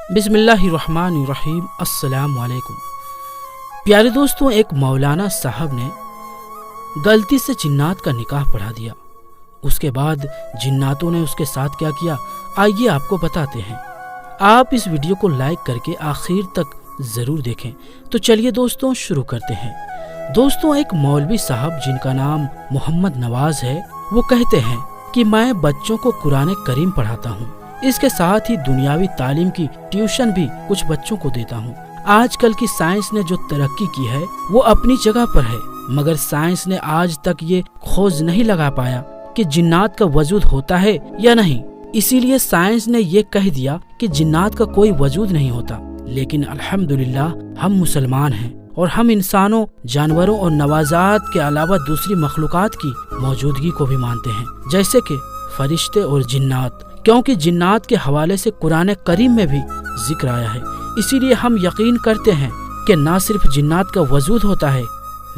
बिस्मिल्लाहिर्रहमानिर्रहीम। अस्सलाम वालेकुम। प्यारे दोस्तों, एक मौलाना साहब ने गलती से जिन्नात का निकाह पढ़ा दिया। उसके बाद जिन्नातों ने उसके साथ क्या किया, आइए आपको बताते हैं। आप इस वीडियो को लाइक करके आखिर तक ज़रूर देखें। तो चलिए दोस्तों शुरू करते हैं। दोस्तों, एक मौलवी साहब जिनका नाम मोहम्मद नवाज है, वो कहते हैं कि मैं बच्चों को कुरान करीम पढ़ाता हूँ। इसके साथ ही दुनियावी तालीम की ट्यूशन भी कुछ बच्चों को देता हूँ। आजकल की साइंस ने जो तरक्की की है वो अपनी जगह पर है, मगर साइंस ने आज तक ये खोज नहीं लगा पाया कि जिन्नात का वजूद होता है या नहीं। इसीलिए साइंस ने ये कह दिया कि जिन्नात का कोई वजूद नहीं होता। लेकिन अल्हम्दुलिल्लाह हम मुसलमान हैं और हम इंसानों, जानवरों और नवाजात के अलावा दूसरी मखलूकात की मौजूदगी को भी मानते हैं, जैसे कि फरिश्ते और जिन्नात, क्योंकि जिन्नात के हवाले से कुरान करीम में भी जिक्र आया है। इसीलिए हम यकीन करते हैं कि न सिर्फ जिन्नात का वजूद होता है,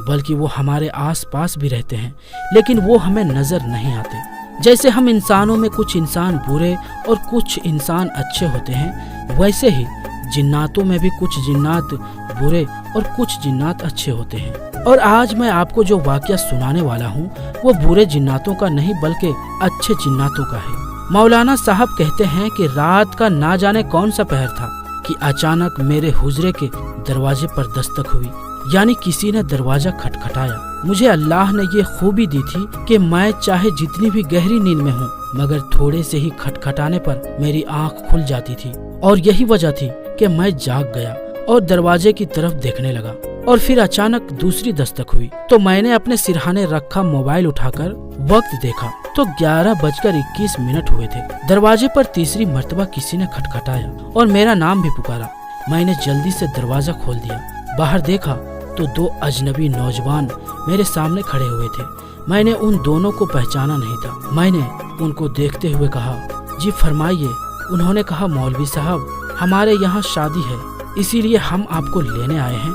बल्कि वो हमारे आस पास भी रहते हैं, लेकिन वो हमें नजर नहीं आते। जैसे हम इंसानों में कुछ इंसान बुरे और कुछ इंसान अच्छे होते हैं, वैसे ही जिन्नातों में भी कुछ जिन्नात बुरे और कुछ जिन्नात अच्छे होते हैं। और आज मैं आपको जो वाकया सुनाने वाला हूँ वो बुरे जिन्नातों का नहीं बल्कि अच्छे जिन्नातों का है। मौलाना साहब कहते हैं कि रात का ना जाने कौन सा पहर था कि अचानक मेरे हुजरे के दरवाजे पर दस्तक हुई, यानी किसी ने दरवाजा खटखटाया। मुझे अल्लाह ने ये खूबी दी थी कि मैं चाहे जितनी भी गहरी नींद में हूँ, मगर थोड़े से ही खटखटाने पर मेरी आंख खुल जाती थी। और यही वजह थी कि मैं जाग गया और दरवाजे की तरफ देखने लगा। और फिर अचानक दूसरी दस्तक हुई तो मैंने अपने सिरहाने रखा मोबाइल उठाकर वक्त देखा तो 11:21 हुए थे। दरवाजे पर तीसरी मर्तबा किसी ने खटखटाया और मेरा नाम भी पुकारा। मैंने जल्दी से दरवाजा खोल दिया। बाहर देखा तो 2 अजनबी नौजवान मेरे सामने खड़े हुए थे। मैंने उन दोनों को पहचाना नहीं था। मैंने उनको देखते हुए कहा, जी फरमाइए। उन्होंने कहा, मौलवी साहब, हमारे यहाँ शादी है, इसीलिए हम आपको लेने आए हैं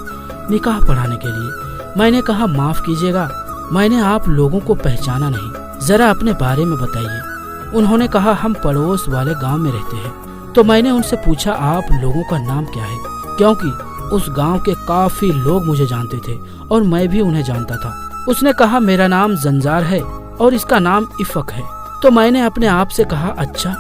निकाह पढ़ाने के लिए। मैंने कहा, माफ कीजिएगा, मैंने आप लोगों को पहचाना नहीं, जरा अपने बारे में बताइए। उन्होंने कहा, हम पड़ोस वाले गांव में रहते हैं। तो मैंने उनसे पूछा, आप लोगों का नाम क्या है, क्योंकि उस गांव के काफी लोग मुझे जानते थे और मैं भी उन्हें जानता था। उसने कहा, मेरा नाम जंजार है और इसका नाम इफक है। तो मैंने अपने आप से कहा, अच्छा,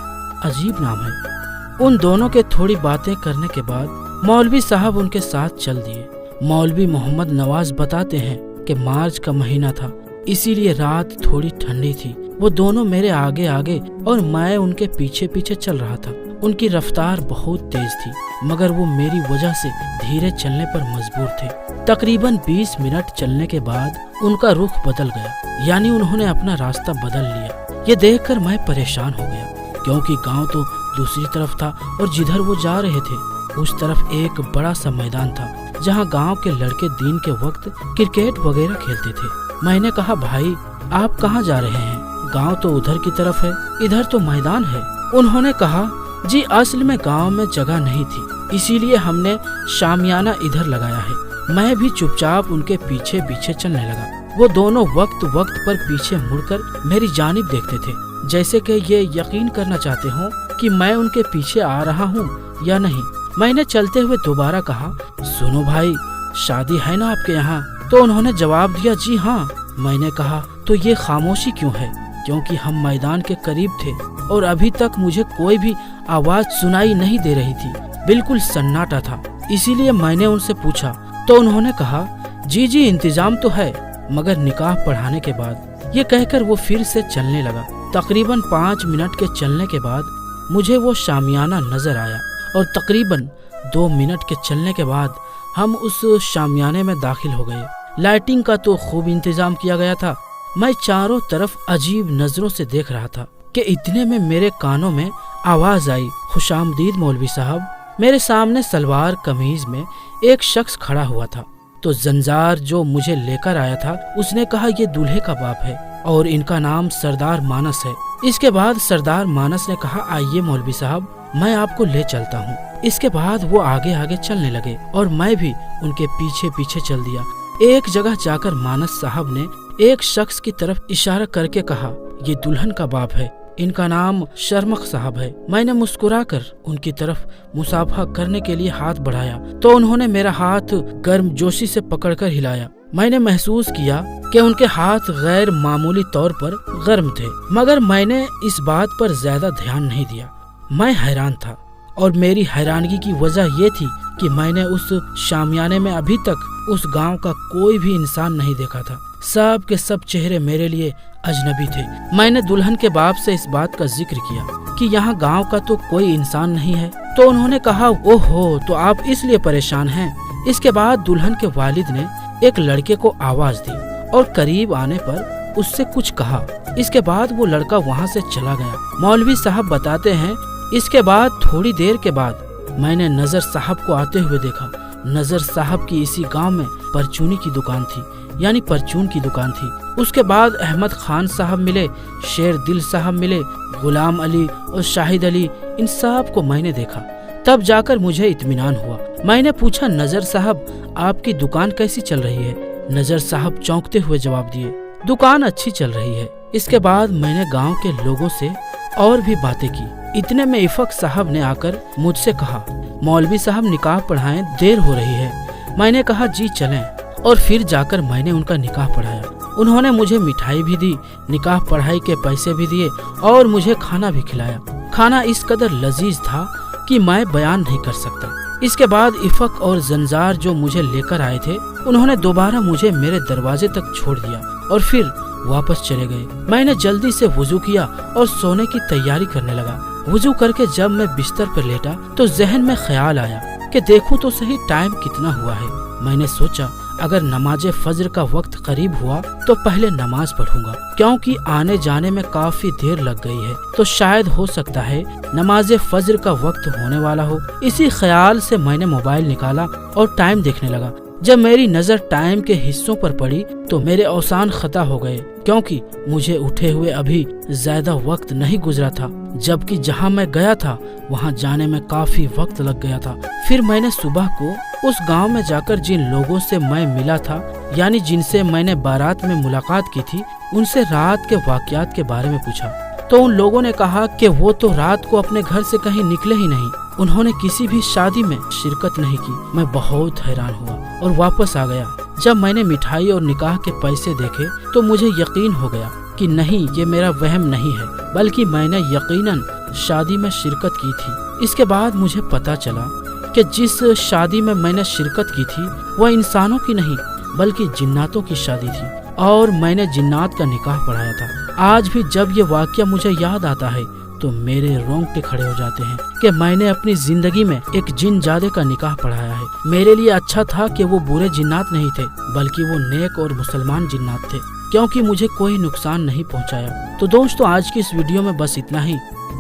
अजीब नाम है। उन दोनों के थोड़ी बातें करने के बाद मौलवी साहब उनके साथ चल दिए। मौलवी मोहम्मद नवाज बताते हैं कि मार्च का महीना था, इसीलिए रात थोड़ी ठंडी थी। वो दोनों मेरे आगे आगे और मैं उनके पीछे पीछे चल रहा था। उनकी रफ्तार बहुत तेज थी, मगर वो मेरी वजह से धीरे चलने पर मजबूर थे। तकरीबन 20 मिनट चलने के बाद उनका रुख बदल गया, यानी उन्होंने अपना रास्ता बदल लिया। ये देखकर मैं परेशान हो गया, क्योंकि गांव तो दूसरी तरफ था और जिधर वो जा रहे थे उस तरफ एक बड़ा सा मैदान था, जहां गांव के लड़के दिन के वक्त क्रिकेट वगैरह खेलते थे। मैंने कहा, भाई आप कहाँ जा रहे हैं? गांव तो उधर की तरफ है, इधर तो मैदान है। उन्होंने कहा, जी असल में गांव में जगह नहीं थी, इसीलिए हमने शामियाना इधर लगाया है। मैं भी चुपचाप उनके पीछे पीछे चलने लगा। वो दोनों वक्त वक्त पर पीछे मुड़कर मेरी जानिब देखते थे, जैसे कि ये यकीन करना चाहते हों कि मैं उनके पीछे आ रहा हूँ या नहीं। मैंने चलते हुए दोबारा कहा, सुनो भाई, शादी है ना आपके यहाँ? तो उन्होंने जवाब दिया, जी हाँ। मैंने कहा, तो ये खामोशी क्यों है? क्योंकि हम मैदान के करीब थे और अभी तक मुझे कोई भी आवाज सुनाई नहीं दे रही थी, बिल्कुल सन्नाटा था। इसीलिए मैंने उनसे पूछा तो उन्होंने कहा, जी जी इंतजाम तो है, मगर निकाह पढ़ाने के बाद। ये कहकर वो फिर से चलने लगा। तकरीबन 5 मिनट के चलने के बाद मुझे वो शामियाना नजर आया और तकरीबन 2 मिनट के चलने के बाद हम उस शामियाने में दाखिल हो गए। लाइटिंग का तो खूब इंतजाम किया गया था। मैं चारों तरफ अजीब नजरों से देख रहा था कि इतने में मेरे कानों में आवाज आई, खुशामदीद मौलवी साहब। मेरे सामने सलवार कमीज में एक शख्स खड़ा हुआ था। तो जंजार जो मुझे लेकर आया था उसने कहा, ये दूल्हे का बाप है और इनका नाम सरदार मानस है। इसके बाद सरदार मानस ने कहा, आइए मौलवी साहब, मैं आपको ले चलता हूँ। इसके बाद वो आगे आगे चलने लगे और मैं भी उनके पीछे पीछे चल दिया। एक जगह जाकर मानस साहब ने एक शख्स की तरफ इशारा करके कहा, ये दुल्हन का बाप है। इनका नाम शर्मख साहब है। मैंने मुस्कुराकर उनकी तरफ मुसाफा करने के लिए हाथ बढ़ाया तो उन्होंने मेरा हाथ गर्मजोशी से पकड़कर हिलाया। मैंने महसूस किया कि उनके हाथ गैर मामूली तौर पर गर्म थे, मगर मैंने इस बात पर ज्यादा ध्यान नहीं दिया। मैं हैरान था और मेरी हैरानगी की वजह ये थी कि मैंने उस शामियाने में अभी तक उस गांव का कोई भी इंसान नहीं देखा था। सब के सब चेहरे मेरे लिए अजनबी थे। मैंने दुल्हन के बाप से इस बात का जिक्र किया कि यहाँ गांव का तो कोई इंसान नहीं है, तो उन्होंने कहा, ओहो, तो आप इसलिए परेशान हैं। इसके बाद दुल्हन के वालिद ने एक लड़के को आवाज दी और करीब आने पर उससे कुछ कहा। इसके बाद वो लड़का वहाँ से चला गया। मौलवी साहब बताते हैं, इसके बाद थोड़ी देर के बाद मैंने नजर साहब को आते हुए देखा। नजर साहब की इसी गांव में परचूनी की दुकान थी, यानी परचून की दुकान थी। उसके बाद अहमद खान साहब मिले, शेर दिल साहब मिले, गुलाम अली और शाहिद अली, इन सब को मैंने देखा। तब जाकर मुझे इत्मीनान हुआ। मैंने पूछा, नजर साहब, आपकी दुकान कैसी चल रही है? नजर साहब चौंकते हुए जवाब दिए, दुकान अच्छी चल रही है। इसके बाद मैंने गांव के लोगों से और भी बातें की। इतने में इफक साहब ने आकर मुझसे कहा, मौलवी साहब निकाह पढ़ाएं, देर हो रही है। मैंने कहा, जी चलें, और फिर जाकर मैंने उनका निकाह पढ़ाया। उन्होंने मुझे मिठाई भी दी, निकाह पढ़ाई के पैसे भी दिए और मुझे खाना भी खिलाया। खाना इस कदर लजीज था कि मैं बयान नहीं कर सकता। इसके बाद इफक और जंजार जो मुझे लेकर आए थे, उन्होंने दोबारा मुझे मेरे दरवाजे तक छोड़ दिया और फिर वापस चले गए। मैंने जल्दी से वुजू किया और सोने की तैयारी करने लगा। वुजू करके जब मैं बिस्तर पर लेटा तो जहन में ख्याल आया कि देखूं तो सही टाइम कितना हुआ है। मैंने सोचा, अगर नमाज फज्र का वक्त करीब हुआ तो पहले नमाज पढ़ूंगा, क्योंकि आने जाने में काफी देर लग गई है, तो शायद हो सकता है नमाज फज्र का वक्त होने वाला हो। इसी ख्याल से मैंने मोबाइल निकाला और टाइम देखने लगा। जब मेरी नजर टाइम के हिस्सों पर पड़ी तो मेरे औसान खता हो गए, क्योंकि मुझे उठे हुए अभी ज्यादा वक्त नहीं गुजरा था, जबकि जहां मैं गया था वहां जाने में काफी वक्त लग गया था। फिर मैंने सुबह को उस गांव में जाकर जिन लोगों से मैं मिला था, यानी जिनसे मैंने बारात में मुलाकात की थी, उनसे रात के वाकयात के बारे में पूछा तो उन लोगों ने कहा कि वो तो रात को अपने घर से कहीं निकले ही नहीं, उन्होंने किसी भी शादी में शिरकत नहीं की। मैं बहुत हैरान हुआ और वापस आ गया। जब मैंने मिठाई और निकाह के पैसे देखे तो मुझे यकीन हो गया कि नहीं, ये मेरा वहम नहीं है, बल्कि मैंने यकीनन शादी में शिरकत की थी। इसके बाद मुझे पता चला कि जिस शादी में मैंने शिरकत की थी वह इंसानों की नहीं बल्कि जिन्नातों की शादी थी, और मैंने जिन्नात का निकाह पढ़ाया था। आज भी जब ये वाकया मुझे याद आता है तो मेरे रोंगटे खड़े हो जाते हैं कि मैंने अपनी जिंदगी में एक जिनजादे का निकाह पढ़ाया है। मेरे लिए अच्छा था कि वो बुरे जिन्नात नहीं थे, बल्कि वो नेक और मुसलमान जिन्नात थे, क्योंकि मुझे कोई नुकसान नहीं पहुंचाया। तो दोस्तों, आज की इस वीडियो में बस इतना ही।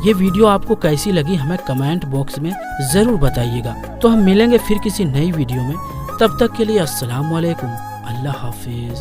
ये वीडियो आपको कैसी लगी हमें कमेंट बॉक्स में जरूर बताइएगा। तो हम मिलेंगे फिर किसी नई वीडियो में। तब तक के लिए अस्सलाम वालेकुम, अल्लाह हाफिज।